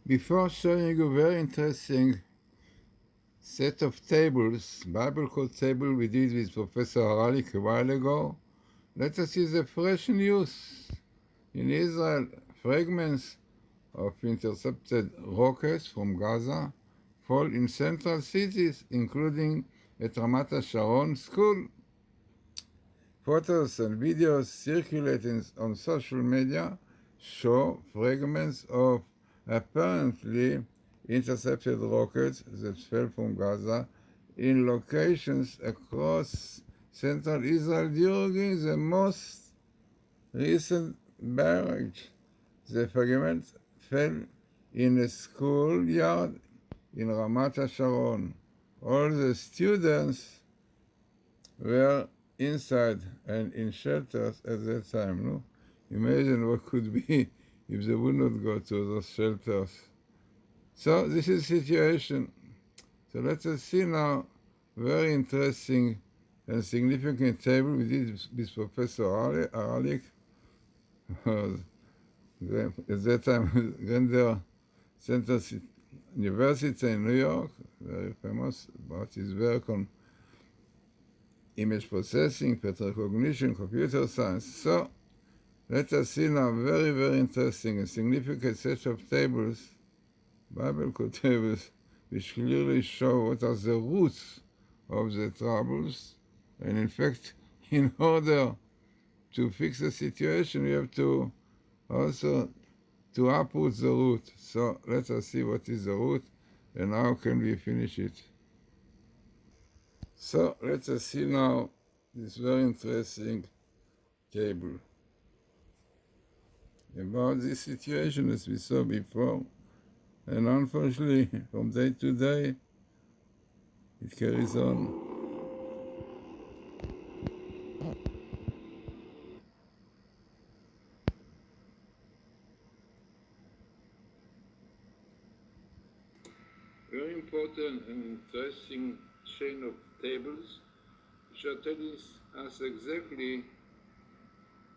Before showing you a very interesting set of tables, Bible code table we did with Professor Haralick a while ago, let us see the fresh news. In Israel, fragments of intercepted rockets from Gaza fall in central cities, including at Ramat HaSharon school. Photos and videos circulating on social media show fragments of apparently intercepted rockets that fell from Gaza in locations across central Israel during the most recent barrage. The fragment fell in a schoolyard in Ramat HaSharon. All the students were inside and in shelters at that time. No? Imagine what could be if they would not go to those shelters. So this is the situation. So let us see now very interesting and significant table we did with Professor Haralick, at that time Grandeur Center University in New York, very famous about his work on image processing, pattern recognition, computer science. So let us see now very, very interesting and significant set of tables, Bible code tables, which clearly show what are the roots of the troubles. And in fact, in order to fix the situation, we have to also to uproot the root. So let us see what is the root and how can we finish it. So let us see now this very interesting table about this situation as we saw before, and unfortunately from day to day it carries on. Very important and interesting chain of tables which are telling us exactly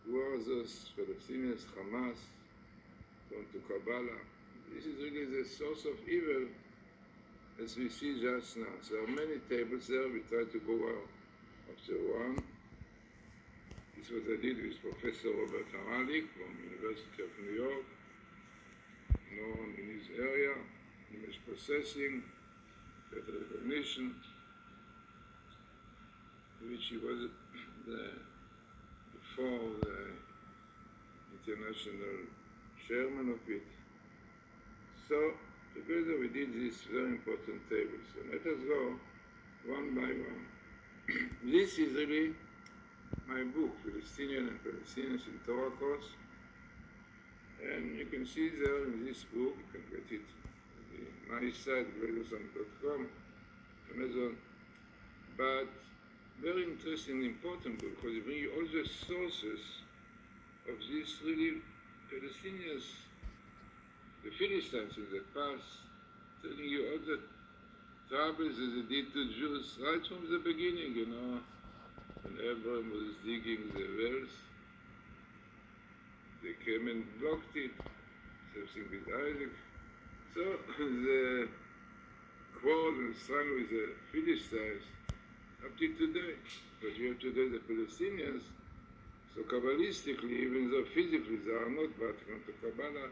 who are those Palestinians, Hamas, going to Kabbalah. This is really the source of evil as we see just now. There are many tables there. We try to go after one. This is what I did with Professor Robert Haralick from University of New York, known in his area, image processing, pattern recognition, which he was before the international chairman of it. So together we did these very important tables. So let us go one by one. This is really my book, Palestinian and Palestinians in Torah Course. And you can see there in this book, you can get it on my site, glazerson.com, Amazon. But very interesting and important book because it brings you all the sources of these really Palestinians, the Philistines in the past, telling you all the troubles that they did to Jews right from the beginning, you know, when Abraham was digging the wells, they came and blocked it, same thing with Isaac. So the quarrel and struggle with the Philistines up to today. But you have today the Palestinians, so Kabbalistically, even though physically they are not Vatican to Kabbalah,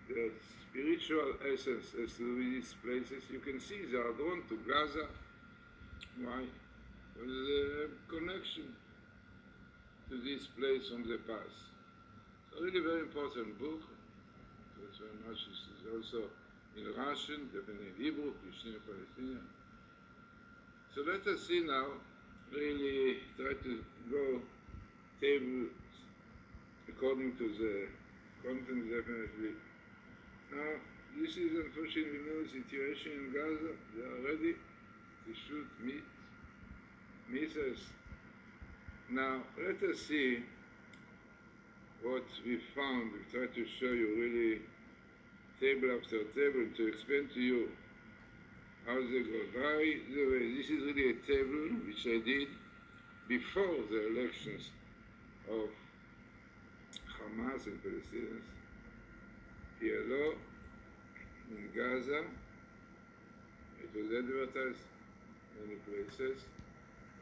their spiritual essence as to these places, you can see they are drawn to Gaza. Why? Because there's a connection to this place from the past. So really very important book. Thanks very much. This is also in Russian, definitely in Hebrew, Christian and Palestinian. So let us see now, really try to go tables according to the content definitely. Now, this is unfortunately no situation in Gaza. They are ready to shoot missiles. Now, let us see what we found. We try to show you really table after table to explain to you how they go. By the way, this is really a table which I did before the elections of Hamas and Palestinians, PLO, in Gaza. It was advertised many places.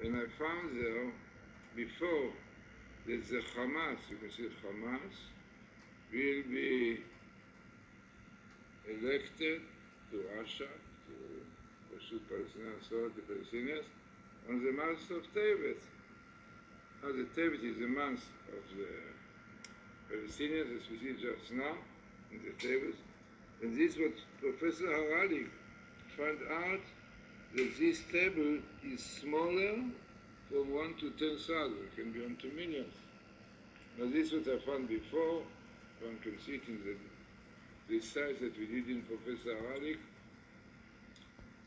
And I found there, before, that the Hamas, you can see Hamas, will be elected to Russia, to pursue Palestinian authority, Palestinians, on the month of Tevet. Now the Tevet is the month of the Palestinians, as we see just now, in the Tevet. And this is what Professor Haralick found out, that this table is smaller from 1 to 10,000, it can be 1 to millions. Now this is what I found before. One can see it in the size that we did in Professor Haralick,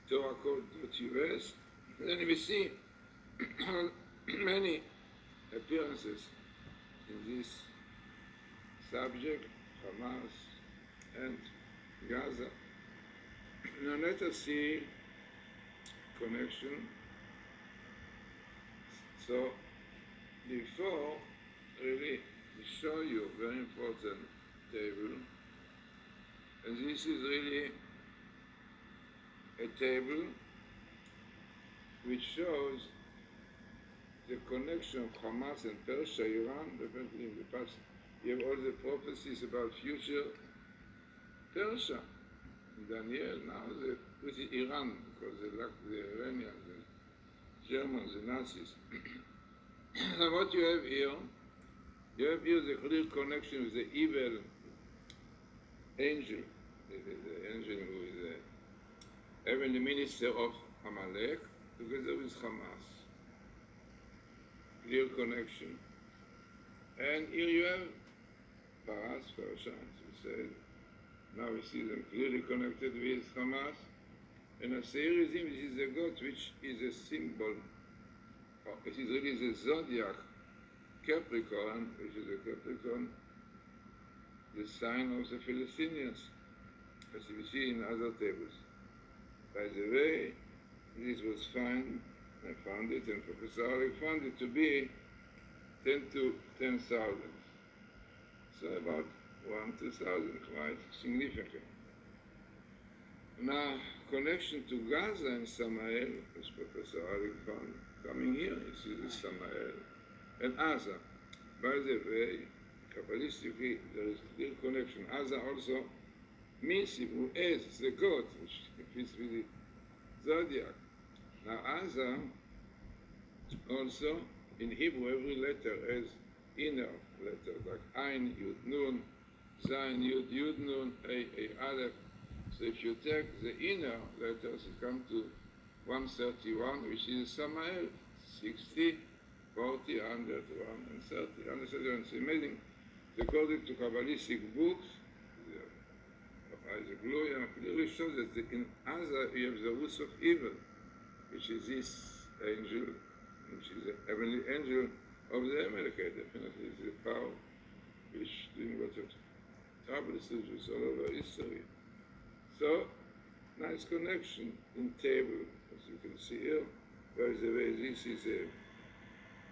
TorahCode.us. Then we see many appearances in this subject, Hamas and Gaza. Now let us see connection. So before, really, to show you a very important table, and this is really a table which shows the connection of Hamas and Persia, Iran. Definitely in the past, you have all the prophecies about future Persia, Daniel, now with Iran, because they lack the Iranians, the Germans, the Nazis. And what you have here the clear connection with the evil angel, the angel who is the heavenly minister of Amalek, together with Hamas. Clear connection. And here you have Paras, Persia, as we said. Now we see them clearly connected with Hamas. And Assyrism, this is a god which is a symbol. It is really the zodiac, Capricorn, which is a Capricorn, the sign of the Philistines, as you see in other tables. By the way, this was found, I found it, and Professor Haralick found it to be 10 to 10,000. So about 1 to 1,000, quite significant. Now, connection to Gaza and Samael, as Professor Haralick found, coming here, you see the Samael and Gaza. By the way, Kabbalistically, there is a clear connection. Gaza also means Hebrew as the god, which fits with the zodiac. Now, Gaza also, in Hebrew, every letter has inner letters, like Ein, Yud, Nun, Zayin, Yud, Yud, Nun, A, Aleph. So if you take the inner letters, you come to 131, which is Samael, 60, 40, 100, 130, 131. It's amazing. According to Kabbalistic books, Isaac Luria clearly shows that in Gaza you have the roots of evil, which is this angel, which is the heavenly angel of the Amalekite. Definitely is the power which doing lots of trouble issues all over history. So, nice connection in table, as you can see here. By the way, this is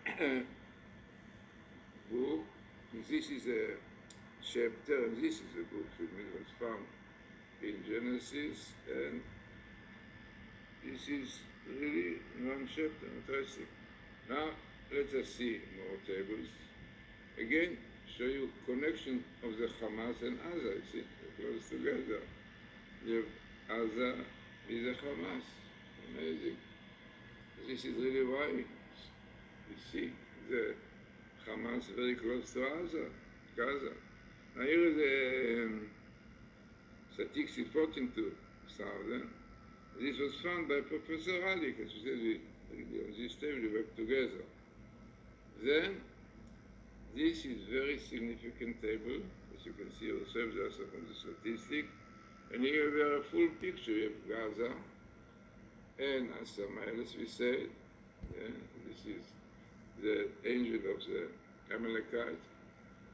a book, this is a chapter, and this is a book which was found in Genesis, and this is really one chapter, interesting. Now, let us see more tables. Again, show you connection of the Hamas and Gaza, you see, they're close together. You have Gaza with the Hamas, amazing. This is really why you see the Hamas very close to Gaza. Now here is the statistics 14,000. This was found by Professor Haralick, as we said, on this table we work together. Then, this is very significant table, as you can see yourself just from the statistic. And here we have a full picture. You have Gaza and Samael, as we said. Yeah, this is the angel of the Amalekite.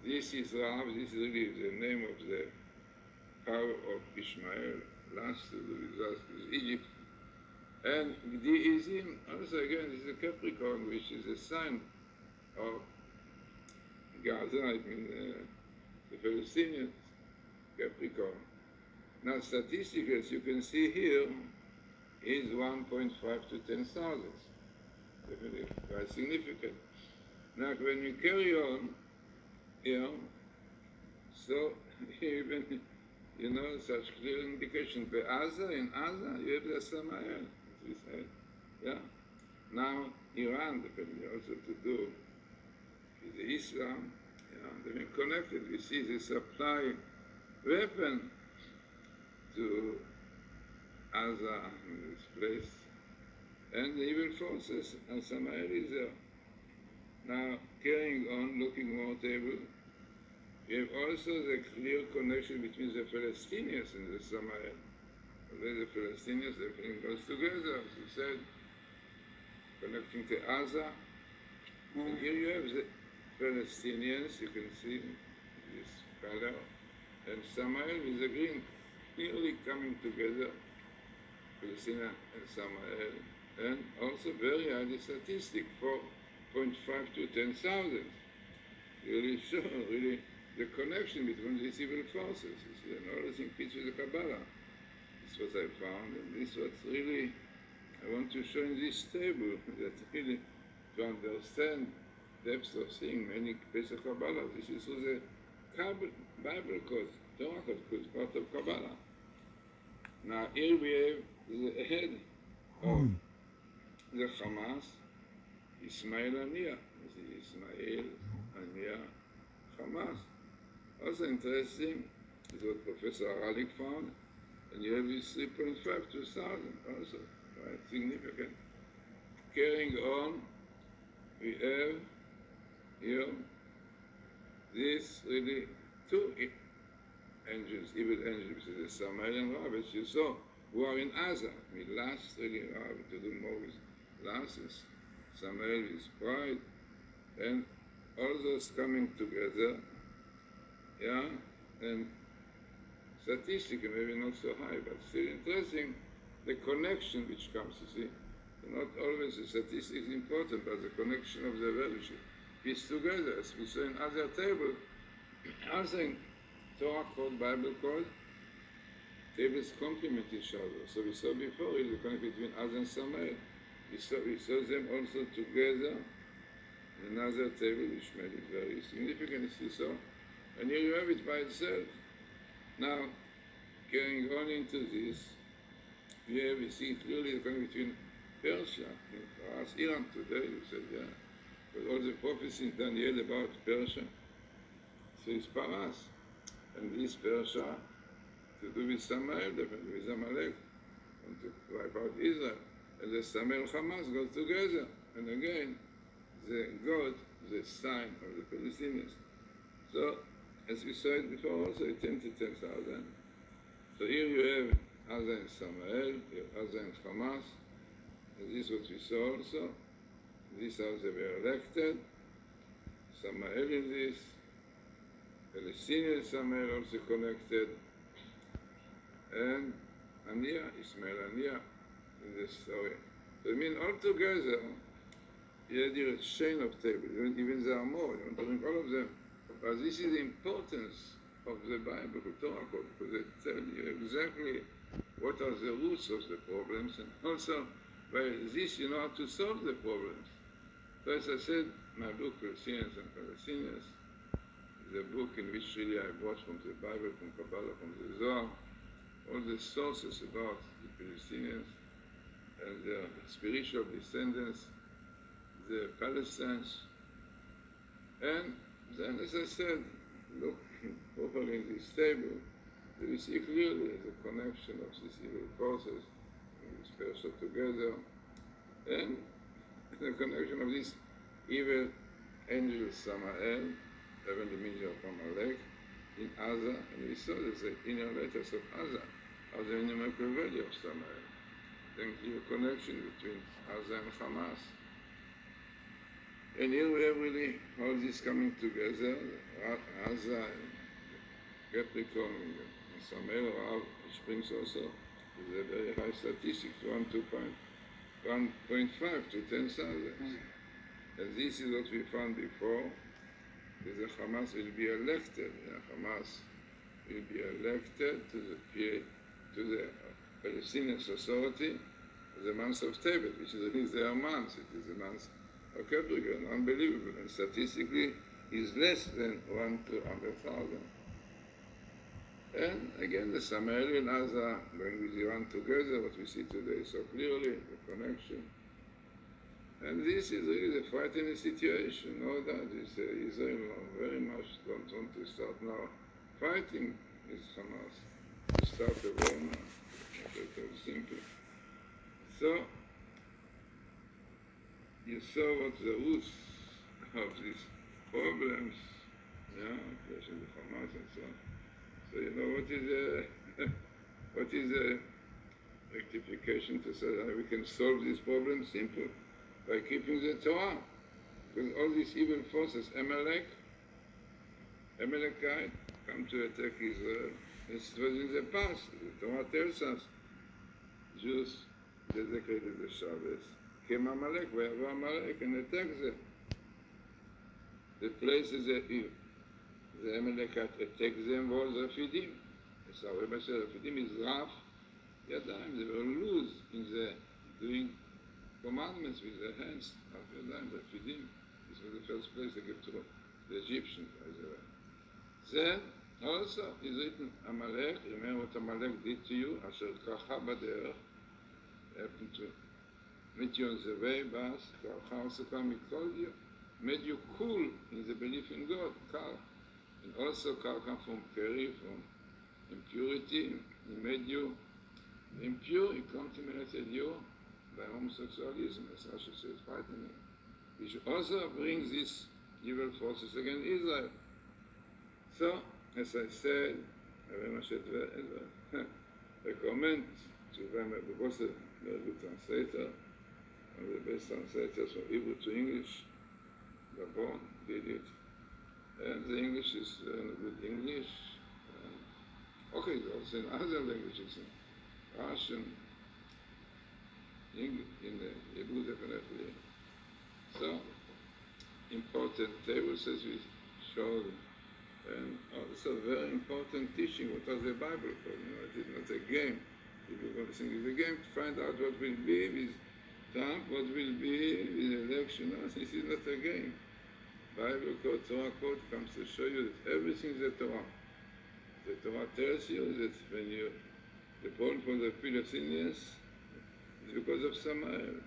This is Rav, this is really the name of the power of Ishmael, last with Egypt. And Deism, also again, this is a Capricorn, which is a sign of Gaza, I mean the Palestinians, Capricorn. Now, statistically, as you can see here, is 1.5 to 10,000. Definitely quite significant. Now, when we carry on, so even, such clear indication. In Gaza, you have the Samael, as we said. Yeah. Now, Iran, depending also to do with the Islam, they've been connected. We see the supply weapon to Gaza in this place, and the evil forces and Samael is there. Now, carrying on, looking more table, we have also the clear connection between the Palestinians and the Samael. The Palestinians, everything goes together, as you said, connecting to Gaza. And here you have the Palestinians, you can see this color, and Samael with the green, clearly coming together, Palestine and Samael, and also very highly statistic, 4.5 to 10,000. Really show, really, the connection between these evil forces. You see, and all this fits with the Kabbalah. This is what I found, and this is what really I want to show in this table, that really, to understand depths of seeing many places of Kabbalah. This is through the Bible code, Torah code, because part of Kabbalah. Now here we have the head of the Hamas, Ismail Haniyeh. Ismail Haniyeh, Hamas. Also interesting is what Professor Haralick found, and you have this 3.5 to 1,000 also, quite significant. Carrying on, we have here this really two angels, evil angels, the Samael and Rab, as you saw, who are in Gaza. Last really Rab, to do more with glasses, Samael is pride, and all those coming together, and statistically maybe not so high, but still interesting, the connection which comes, you see. Not always the statistics is important, but the connection of the values is together, as we saw in other table, also in Torah code, Bible code, tables complement each other. So we saw before the connection between us and Samael. We saw them also together in another table, which made it very significant, as you saw. And here you have it by itself. Now, carrying on into this, we see clearly the connection between Persia, for us, Iran today, we said, but all the prophecies in Daniel about Persia, so it's Paras. And this Persia, to do with Samael, definitely with Amalek, and to wipe out Israel. And the Samael Hamas go together. And again, the God, the sign of the Palestinians. So, as we said before, also 10 to 10,000. So here you have Gaza and Samael, Gaza and Hamas. And this is what we saw also. This house they were elected. Samael in this. Palestinian Samael also connected. And Haniyeh, Ismail Haniyeh in this story. So I mean, altogether, you had here a chain of tables. Even there are more. You want to bring all of them. But this is the importance of the Bible, the Torah code, because they tell you exactly what are the roots of the problems, and also by this you know how to solve the problems. So as I said, my book, Palestinians and Palestinians, is a book in which really I brought from the Bible, from Kabbalah, from the Zohar, all the sources about the Palestinians and their spiritual descendants, the Palestinians, and then, as I said, look properly in this table, we see clearly the connection of these evil forces, this Persia together, and the connection of this evil angel Samael, even the meaning of Amalek, in Gaza, and we saw the inner letters of Gaza are the numerical value of Samael. Then clear connection between Gaza and Hamas. And here we have really all this coming together, Gaza and Capricorn and Samael, which brings also to the very high statistics, 1.5 to 10,000. And this is what we found before, that the Hamas will be elected. Hamas will be elected to the Palestinian Authority the month of Tebet, which is their month. It is the month of Capricorn, unbelievable, and statistically is less than 1 to 100,000. And again, the Samaria and Gaza going with Iran together, what we see today so clearly, the connection. And this is really the frightening situation. No doubt, Israel very much don't want to start now fighting with Hamas, to start a war now. Not at all simple. So, you saw what the roots of these problems, especially the Hamas and so on. So you know what is the rectification to say that we can solve this problem? Simple, by keeping the Torah. Because all these evil forces, Amalekite, come to attack Israel. This was in the past. The Torah tells us, Jews desecrated the Shabbos, came Amalek, wherever Amalek, and attacked them. The places that the Amalekite attacked them was Refidim. So Rabbi said, Refidim is rough Yadayim. They were loose in the doing commandments with their hands. Rough Yadayim, Refidim. This was the first place they gave to the Egyptians, by the way. Then, also, is written Amalek. Remember what Amalek did to you? Asher Kracha Baderech. Happened to meet you on the way, Bas. Kracha also come, he called you. Made you cool in the belief in God, Kal. And also Kal comes from Keri, from impurity. He made you impure, he contaminated you by homosexualism, as Rashi says, frightening. Which also brings these evil forces against Israel. So, as I said, I very much recommend to them, because a very good translator, one of the best translators from Hebrew to English, Gabon did it. And the English is good English. Okay, also in other languages, in Russian, in the Hebrew definitely. So, important tables as we showed, and also very important teaching. What does the Bible call? It is not a game. People are going to think it's a game to find out what will be with Trump, what will be with election. No, this is not a game. Bible code, Torah code comes to show you that everything is the Torah. The Torah tells you that when the problem for the Palestinians is because of Samael.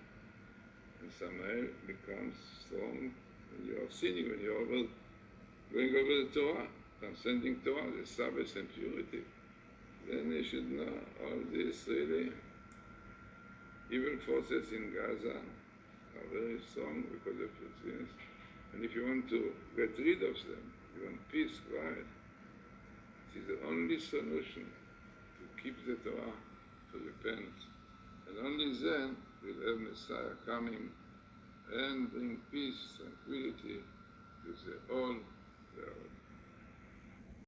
And Samael becomes strong when you are sinning, when you are going over the Torah, transcending Torah, the Sabbath and purity. Then you should know all these really evil forces in Gaza are very strong because of Palestinians. And if you want to get rid of them, you want peace, quiet, it is the only solution to keep the Torah, to repent. And only then will have Messiah coming and bring peace, tranquility to all the world.